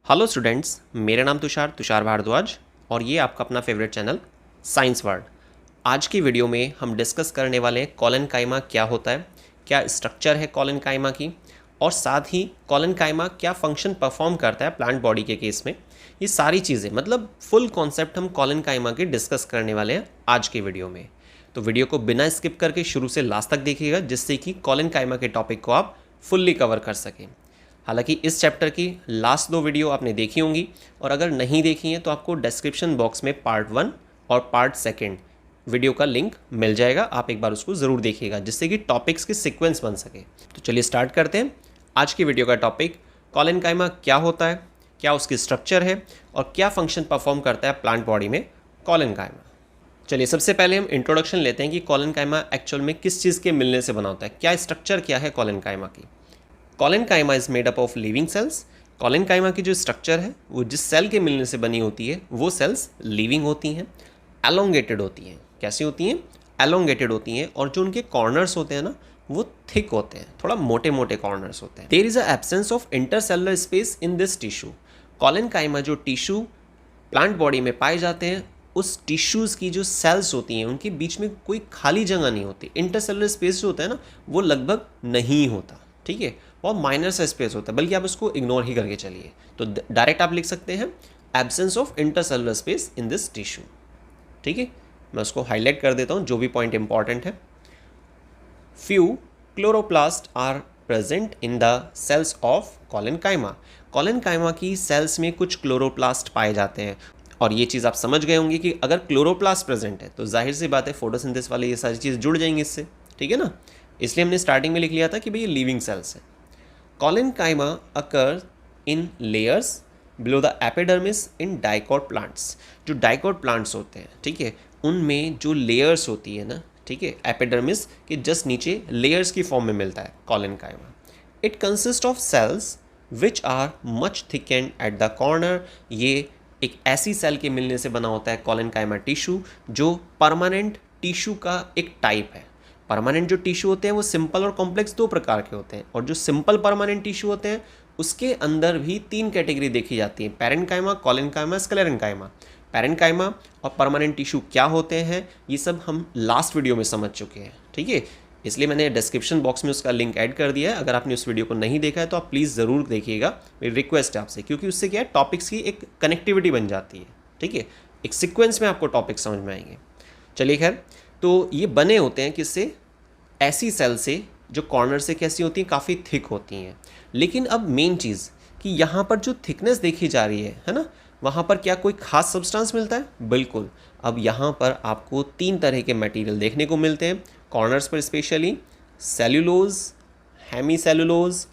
Hello students, मेरा नाम तुषार भारद्वाज और ये आपका अपना फेवरेट चैनल साइंस वर्ल्ड। आज की वीडियो में हम डिस्कस करने वाले हैं कॉलेनकाइमा क्या होता है, क्या स्ट्रक्चर है कॉलेनकाइमा की, और साथ ही कॉलेनकाइमा क्या फंक्शन परफॉर्म करता है प्लांट बॉडी के केस में। ये सारी चीज़ें मतलब फुल कॉन्सेप्ट हम कॉलेनकाइमा की डिस्कस करने वाले हैं आज की वीडियो में। तो वीडियो को बिना स्किप करके शुरू से लास्ट तक देखिएगा, जिससे कि कॉलेनकाइमा के टॉपिक को आप फुल्ली कवर कर सकें। हालांकि इस चैप्टर की लास्ट 2 वीडियो आपने देखी होंगी, और अगर नहीं देखी हैं तो आपको डिस्क्रिप्शन बॉक्स में पार्ट 1 और पार्ट 2 वीडियो का लिंक मिल जाएगा। आप एक बार उसको ज़रूर देखिएगा, जिससे कि टॉपिक्स की सीक्वेंस बन सके। तो चलिए स्टार्ट करते हैं। आज की वीडियो का टॉपिक कॉलेनकाइमा क्या होता है, क्या उसकी स्ट्रक्चर है और क्या फंक्शन परफॉर्म करता है प्लांट बॉडी में कॉलेनकाइमा। चलिए सबसे पहले हम इंट्रोडक्शन लेते हैं कि कॉलेनकाइमा एक्चुअल में किस चीज़ के मिलने से बना होता है, क्या स्ट्रक्चर क्या है कॉलेनकाइमा की। Collenchyma is made up of living cells. Collenchyma की जो स्ट्रक्चर है वो जिस सेल के मिलने से बनी होती है वो सेल्स लिविंग होती हैं, एलोंगेटेड होती हैं। कैसी होती हैं? एलोंगेटेड होती हैं, और जो उनके कॉर्नर्स होते हैं ना वो थिक होते हैं, थोड़ा मोटे मोटे कॉर्नर्स होते हैं। There is a absence of intercellular space in this tissue. Collenchyma जो टिश्यू प्लांट बॉडी में पाए जाते हैं, उस टिश्यूज़ की जो सेल्स होती हैं उनके बीच में कोई खाली जगह नहीं होती। इंटरसेलुलर स्पेस जो होता है ना वो लगभग नहीं होता, ठीक है। बहुत माइनर सा स्पेस होता है, बल्कि आप उसको इग्नोर ही करके चलिए। तो डायरेक्ट आप लिख सकते हैं absence of intercellular space in this tissue, ठीक है। मैं उसको हाईलाइट कर देता हूँ जो भी पॉइंट इंपॉर्टेंट है। Few chloroplast are present in the cells of collenchyma. Collenchyma की सेल्स में कुछ क्लोरोप्लास्ट पाए जाते हैं, और ये चीज़ आप समझ गए होंगे कि अगर क्लोरोप्लास्ट प्रेजेंट है तो जाहिर सी बात है फोटोसिंथेसिस वाले ये सारी चीज़ जुड़ जाएंगी इससे, ठीक है ना। इसलिए हमने स्टार्टिंग में लिख लिया था कि भाई ये लिविंग सेल्स है। Collenchyma occur in layers below the epidermis in dicot plants. जो डाइकोट प्लांट्स होते हैं, ठीक है, उनमें जो लेयर्स होती है ना, ठीक है, एपिडर्मिस के जस्ट नीचे लेयर्स की फॉर्म में मिलता है collenchyma. It consist of cells which are much thickened at the corner. ये एक ऐसी सेल के मिलने से बना होता है कॉलेनकाइमा टिश्यू, जो परमानेंट टिश्यू का एक टाइप है। परमानेंट जो टिश्यू होते हैं वो सिंपल और कॉम्प्लेक्स 2 प्रकार के होते हैं, और जो सिंपल परमानेंट टिश्यू होते हैं उसके अंदर भी 3 कैटेगरी देखी जाती है, पैरेन्काइमा, कॉलेनकाइमा, स्क्लेरेन्काइमा। पैरेन्काइमा और परमानेंट टिश्यू क्या होते हैं ये सब हम लास्ट वीडियो में समझ चुके हैं, ठीक है। इसलिए मैंने डिस्क्रिप्शन बॉक्स में उसका लिंक ऐड कर दिया है। अगर आपने उस वीडियो को नहीं देखा है तो आप प्लीज़ ज़रूर देखिएगा, मेरी रिक्वेस्ट है आपसे, क्योंकि उससे क्या है टॉपिक्स की एक कनेक्टिविटी बन जाती है, ठीक है। एक सीक्वेंस में आपको टॉपिक समझ में आएंगे। चलिए खैर, तो ये बने होते हैं किससे? ऐसी सेल से जो कॉर्नर से कैसी होती हैं, काफ़ी थिक होती हैं। लेकिन अब मेन चीज़ कि यहाँ पर जो थिकनेस देखी जा रही है ना, वहाँ पर क्या कोई खास सब्सटेंस मिलता है? बिल्कुल। अब यहाँ पर आपको 3 तरह के मटेरियल देखने को मिलते हैं कॉर्नर्स पर, स्पेशली सेल्यूलोज, हेमीसेल्यूलोज,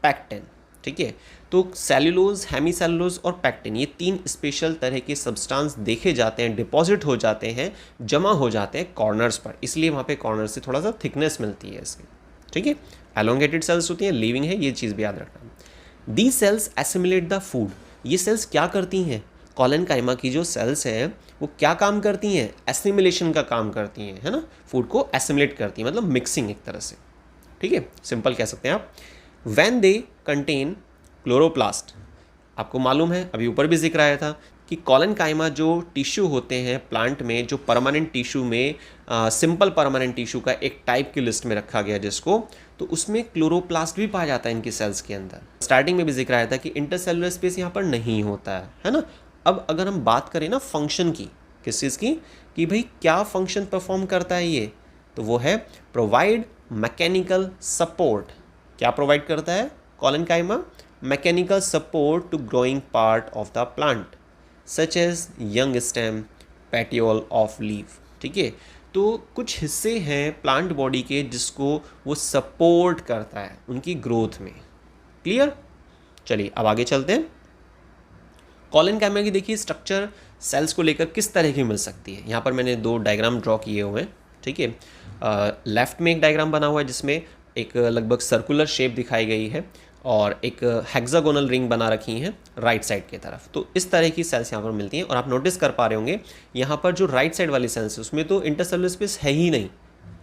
पैक्टिन, ठीक है। तो सेल्यूलोज, हेमीसेल्यूलोज और पैक्टिन, ये 3 स्पेशल तरह के सब्सटेंस देखे जाते हैं, डिपॉजिट हो जाते हैं, जमा हो जाते हैं कॉर्नर्स पर। इसलिए वहाँ पे कॉर्नर से थोड़ा सा थिकनेस मिलती है इसकी, ठीक है। एलोंगेटेड सेल्स होती हैं, लिविंग है, ये चीज़ भी याद रखना। दी सेल्स एसिमिलेट द फूड। ये सेल्स क्या करती हैं? कॉलेनकाइमा की जो सेल्स हैं वो क्या काम करती हैं? एसिमिलेशन का काम करती हैं, है ना। फूड को एसिमिलेट करती हैं, मतलब मिक्सिंग एक तरह से, ठीक है, सिंपल कह सकते हैं आप। व्हेन दे कंटेन क्लोरोप्लास्ट, आपको मालूम है अभी ऊपर भी जिक्र आया था कि कॉलेनकाइमा जो टिश्यू होते हैं प्लांट में, जो परमानेंट टिश्यू में सिंपल परमानेंट टिश्यू का एक टाइप की लिस्ट में रखा गया जिसको, तो उसमें क्लोरोप्लास्ट भी पाया जाता है इनकी सेल्स के अंदर। स्टार्टिंग में भी जिक्र आया था कि इंटरसेलुलर स्पेस यहाँ पर नहीं होता है ना। अब अगर हम बात करें ना फंक्शन की, किस चीज़ की, कि भाई क्या फंक्शन परफॉर्म करता है ये, तो वो है प्रोवाइड मैकेनिकल सपोर्ट। क्या प्रोवाइड करता है collenchyma? Mechanical support to growing part of the plant such as young stem, petiole of leaf, ठीक है। तो कुछ हिस्से हैं प्लांट बॉडी के जिसको वो सपोर्ट करता है उनकी ग्रोथ में। क्लियर? चलिए अब आगे चलते हैं। कॉलेनकाइमा की देखिए स्ट्रक्चर सेल्स को लेकर किस तरह की मिल सकती है। यहाँ पर मैंने 2 डायग्राम ड्रॉ किए हुए हैं, ठीक है। लेफ्ट में एक डायग्राम बना हुआ है जिसमें एक लगभग सर्कुलर शेप दिखाई गई है, और एक हेक्सागोनल रिंग बना रखी हैं राइट साइड की तरफ। तो इस तरह की सेल्स यहाँ पर मिलती हैं, और आप नोटिस कर पा रहे होंगे यहाँ पर जो राइट साइड वाली सेल्स है उसमें तो इंटरसेलुलर स्पेस है ही नहीं,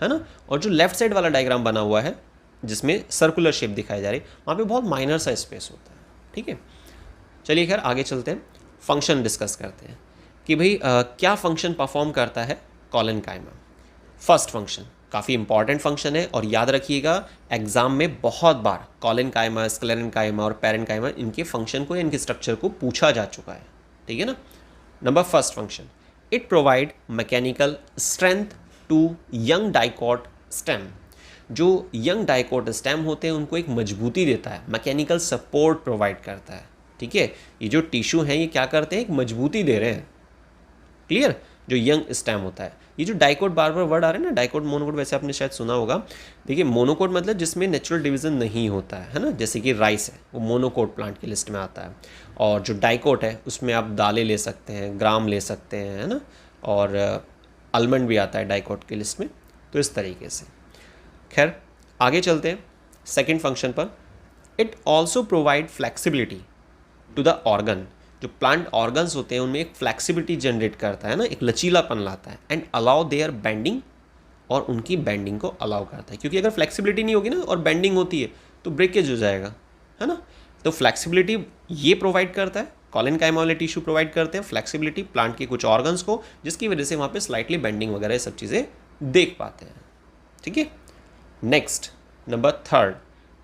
है ना। और जो लेफ्ट साइड वाला डायग्राम बना हुआ है जिसमें सर्कुलर शेप दिखाई जा रही है, वहाँ पे बहुत माइनर सा स्पेस होता है, ठीक है। चलिए खैर आगे चलते हैं, फंक्शन डिस्कस करते हैं कि भाई क्या फंक्शन परफॉर्म करता है कॉलेनकाइमा। फर्स्ट फंक्शन काफ़ी इंपॉर्टेंट फंक्शन है और याद रखिएगा एग्जाम में बहुत बार कॉलेनकाइमा, स्क्लेरेनकाइमा और पेरेन्काइमा इनके फंक्शन को या इनके स्ट्रक्चर को पूछा जा चुका है, ठीक है ना। Number first function, it provide mechanical strength to young dicot stem. जो यंग डाइकॉट स्टेम होते हैं उनको एक मजबूती देता है, मैकेनिकल सपोर्ट प्रोवाइड करता है, ठीक है। ये जो टिश्यू हैं ये क्या करते हैं, एक मजबूती दे रहे हैं, क्लियर। जो यंग स्टेम होता है, ये जो डाइकोट बार बार वर्ड आ रहे हैं ना, डाइकोट मोनोकोट, वैसे आपने शायद सुना होगा। देखिए मोनोकोट मतलब जिसमें नेचुरल डिवीजन नहीं होता है ना, जैसे कि राइस है वो मोनोकोट प्लांट की लिस्ट में आता है। और जो डाइकोट है उसमें आप दालें ले सकते हैं, ग्राम ले सकते हैं, है ना, और आलमंड भी आता है डाइकोट की लिस्ट में। तो इस तरीके से खैर आगे चलते हैं सेकेंड फंक्शन पर। It also provide flexibility to the organ. जो प्लांट ऑर्गन्स होते हैं उनमें एक फ्लैक्सिबिलिटी जनरेट करता है ना, एक लचीलापन लाता है। एंड अलाउ देयर बेंडिंग, और उनकी बेंडिंग को अलाउ करता है, क्योंकि अगर फ्लैक्सिबिलिटी नहीं होगी ना और बेंडिंग होती है तो ब्रेकेज हो जाएगा, है ना। तो फ्लैक्सिबिलिटी ये प्रोवाइड करता है, कॉलेनकाइमा वाले टिश्यू प्रोवाइड करते हैं फ्लैक्सिबिलिटी प्लांट के कुछ ऑर्गन्स को, जिसकी वजह से वहाँ पे स्लाइटली बेंडिंग वगैरह ये सब चीज़ें देख पाते हैं, ठीक है। Next number third,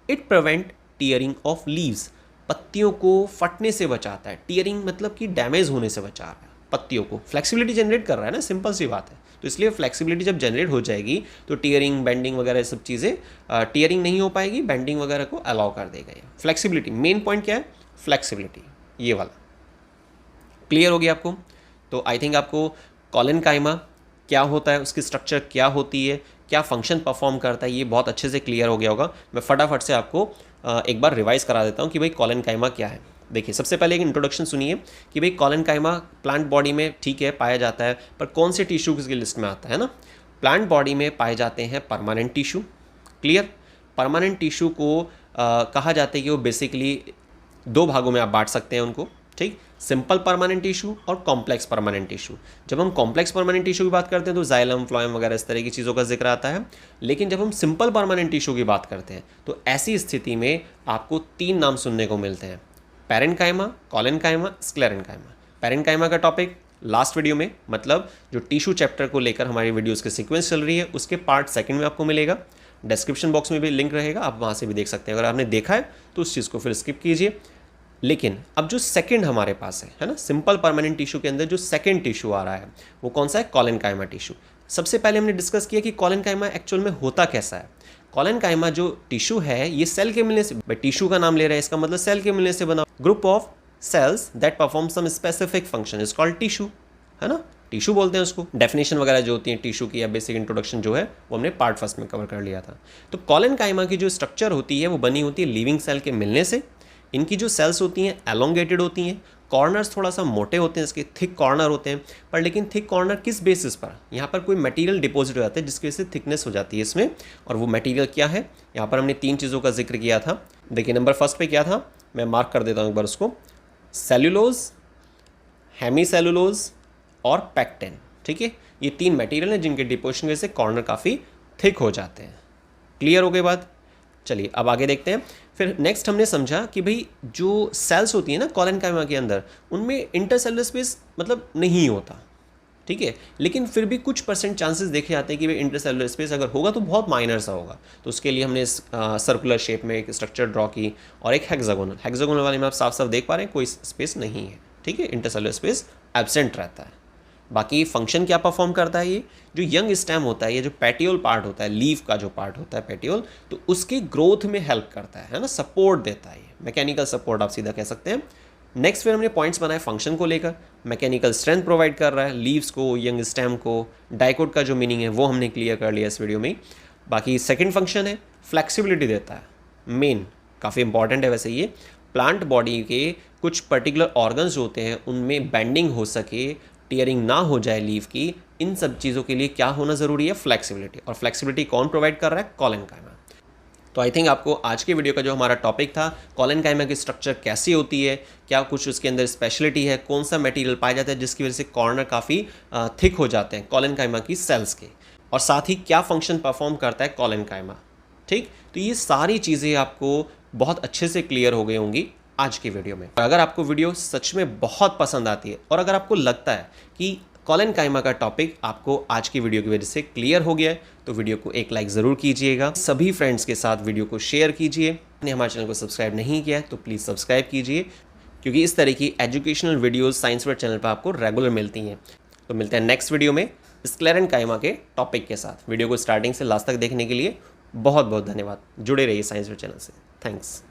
it prevent tearing of leaves. पत्तियों को फटने से बचाता है। टीयरिंग मतलब कि डैमेज होने से बचा रहा है पत्तियों को, फ्लेक्सिबिलिटी जनरेट कर रहा है ना, सिंपल सी बात है। तो इसलिए फ्लेक्सिबिलिटी जब जनरेट हो जाएगी तो टीयरिंग, बेंडिंग वगैरह सब चीज़ें, टीयरिंग नहीं हो पाएगी, बेंडिंग वगैरह को अलाउ कर देगा ये। फ्लेक्सिबिलिटी मेन पॉइंट क्या है, फ्लेक्सिबिलिटी, ये वाला क्लियर हो गया आपको। तो आई थिंक आपको कॉलेनकाइमा क्या होता है, उसकी स्ट्रक्चर क्या होती है, क्या फंक्शन परफॉर्म करता है, ये बहुत अच्छे से क्लियर हो गया होगा। मैं फटाफट से आपको एक बार रिवाइज करा देता हूँ कि भाई कॉलेनकाइमा क्या है। देखिए सबसे पहले एक इंट्रोडक्शन सुनिए कि भाई कॉलेनकाइमा प्लांट बॉडी में ठीक है पाया जाता है, पर कौन से टिश्यू की लिस्ट में आता है ना। प्लांट बॉडी में पाए जाते हैं permanent tissue, clear. Permanent tissue को कहा जाता है कि वो बेसिकली दो भागों में आप बांट सकते हैं उनको, ठीक। सिंपल परमानेंट टिश्यू और कॉम्प्लेक्स परमानेंट टिश्यू। जब हम कॉम्प्लेक्स परमानेंट टिश्यू की बात करते हैं तो जाइलम, फ्लोएम वगैरह इस तरह की चीज़ों का जिक्र आता है। लेकिन जब हम सिंपल परमानेंट टिश्यू की बात करते हैं तो ऐसी स्थिति में आपको तीन नाम सुनने को मिलते हैं, पेरेन्काइमा, कॉलेनकाइमा, स्क्लेरेन्काइमा। पेरेन्काइमा का टॉपिक लास्ट वीडियो में, मतलब जो टिश्यू चैप्टर को लेकर हमारी वीडियोज़ की सीक्वेंस चल रही है उसके पार्ट सेकेंड में आपको मिलेगा। डिस्क्रिप्शन बॉक्स में भी लिंक रहेगा, आप वहाँ से भी देख सकते हैं। अगर आपने देखा है तो उस चीज़ को फिर स्किप कीजिए। लेकिन अब जो सेकंड हमारे पास है ना, सिंपल परमानेंट टिश्यू के अंदर जो सेकंड टिश्यू आ रहा है वो कौन सा है, कॉलेनकाइमा टिश्यू। सबसे पहले हमने डिस्कस किया कि कॉलेनकाइमा एक्चुअल में होता कैसा है। कॉलेनकाइमा जो टिश्यू है ये सेल के मिलने से, टिश्यू का नाम ले रहा है इसका मतलब सेल के मिलने से बना group of cells that perform some specific function is called tissue, है ना, टिश्यू बोलते हैं उसको। डेफिनेशन वगैरह जो होती है टिश्यू की या बेसिक इंट्रोडक्शन जो है वो हमने पार्ट फर्स्ट में कवर कर लिया था। तो कॉलेनकाइमा की जो स्ट्रक्चर होती है वो बनी होती है लिविंग सेल के मिलने से। इनकी जो सेल्स होती हैं एलोंगेटेड होती हैं, कॉर्नर्स थोड़ा सा मोटे होते हैं, इसके थिक कॉर्नर होते हैं। पर लेकिन थिक कॉर्नर किस बेसिस पर, यहाँ पर कोई मटेरियल डिपॉजिट हो जाता है जिसकी वजह से थिकनेस हो जाती है इसमें। और वो मटेरियल क्या है, यहाँ पर हमने तीन चीज़ों का जिक्र किया था। देखिए नंबर फर्स्ट पे क्या था, मैं मार्क कर देता हूँ एक बार उसको, सेल्यूलोज, हेमी सेल्यूलोज और पैक्टेन, ठीक है। ये तीन मटेरियल हैं जिनके डिपोजिशन की वजह से कॉर्नर काफ़ी थिक हो जाते हैं। क्लियर हो गई बात। चलिए अब आगे देखते हैं। फिर नेक्स्ट हमने समझा कि भाई जो सेल्स होती हैं ना कॉलेनकाइमा के अंदर, उनमें इंटरसेलुलर स्पेस मतलब नहीं होता, ठीक है। लेकिन फिर भी कुछ परसेंट चांसेस देखे जाते हैं कि भाई इंटरसेलुलर स्पेस अगर होगा तो बहुत माइनर सा होगा। तो उसके लिए हमने सर्कुलर शेप में एक स्ट्रक्चर ड्रॉ की और एक हेक्सागोनल वाले में आप साफ साफ देख पा रहे हैं कोई स्पेस नहीं है, ठीक है, इंटरसेलुलर स्पेस एब्सेंट रहता है। बाकी फंक्शन क्या परफॉर्म करता है, ये जो यंग स्टेम होता है, ये जो पेटियोल पार्ट होता है, लीफ का जो पार्ट होता है पेटियोल, तो उसके ग्रोथ में हेल्प करता है ना, सपोर्ट देता है, ये मैकेनिकल सपोर्ट आप सीधा कह सकते हैं। नेक्स्ट फिर हमने पॉइंट्स बनाए फंक्शन को लेकर, मैकेनिकल स्ट्रेंथ प्रोवाइड कर रहा है लीव्स को, यंग स्टेम को। डाइकोट का जो मीनिंग है वो हमने क्लियर कर लिया इस वीडियो में। बाकी सेकेंड फंक्शन है फ्लैक्सिबिलिटी देता है, मेन काफ़ी इंपॉर्टेंट है वैसे ये। प्लांट बॉडी के कुछ पर्टिकुलर ऑर्गन्स होते हैं उनमें बेंडिंग हो सके, टीयरिंग ना हो जाए लीव की, इन सब चीज़ों के लिए क्या होना ज़रूरी है, फ्लेक्सिबिलिटी। और फ्लेक्सिबिलिटी कौन प्रोवाइड कर रहा है, कॉलेनकाइमा। तो आई थिंक आपको आज के वीडियो का जो हमारा टॉपिक था, कॉलेनकाइमा की स्ट्रक्चर कैसी होती है, क्या कुछ उसके अंदर स्पेशलिटी है, कौन सा मटेरियल पाया जाता है जिसकी वजह से कॉर्नर काफ़ी थिक हो जाते हैं कॉलेनकाइमा की सेल्स के, और साथ ही क्या फंक्शन परफॉर्म करता है कॉलेनकाइमा, ठीक। तो ये सारी चीज़ें आपको बहुत अच्छे से क्लियर हो गई होंगी आज की वीडियो में। अगर आपको वीडियो सच में बहुत पसंद आती है और अगर आपको लगता है कि कॉलन काइमा का टॉपिक आपको आज की वीडियो की वजह से क्लियर हो गया है तो वीडियो को एक लाइक ज़रूर कीजिएगा। सभी फ्रेंड्स के साथ वीडियो को शेयर कीजिए। आपने हमारे चैनल को सब्सक्राइब नहीं किया है तो प्लीज़ सब्सक्राइब कीजिए, क्योंकि इस तरह की educational videos science word channel पर आपको रेगुलर मिलती हैं। तो मिलते हैं नेक्स्ट वीडियो में स्क्लेरन काइमा के टॉपिक के साथ। वीडियो को स्टार्टिंग से लास्ट तक देखने के लिए बहुत बहुत धन्यवाद। जुड़े रहिए साइंस वर्ड चैनल से। थैंक्स।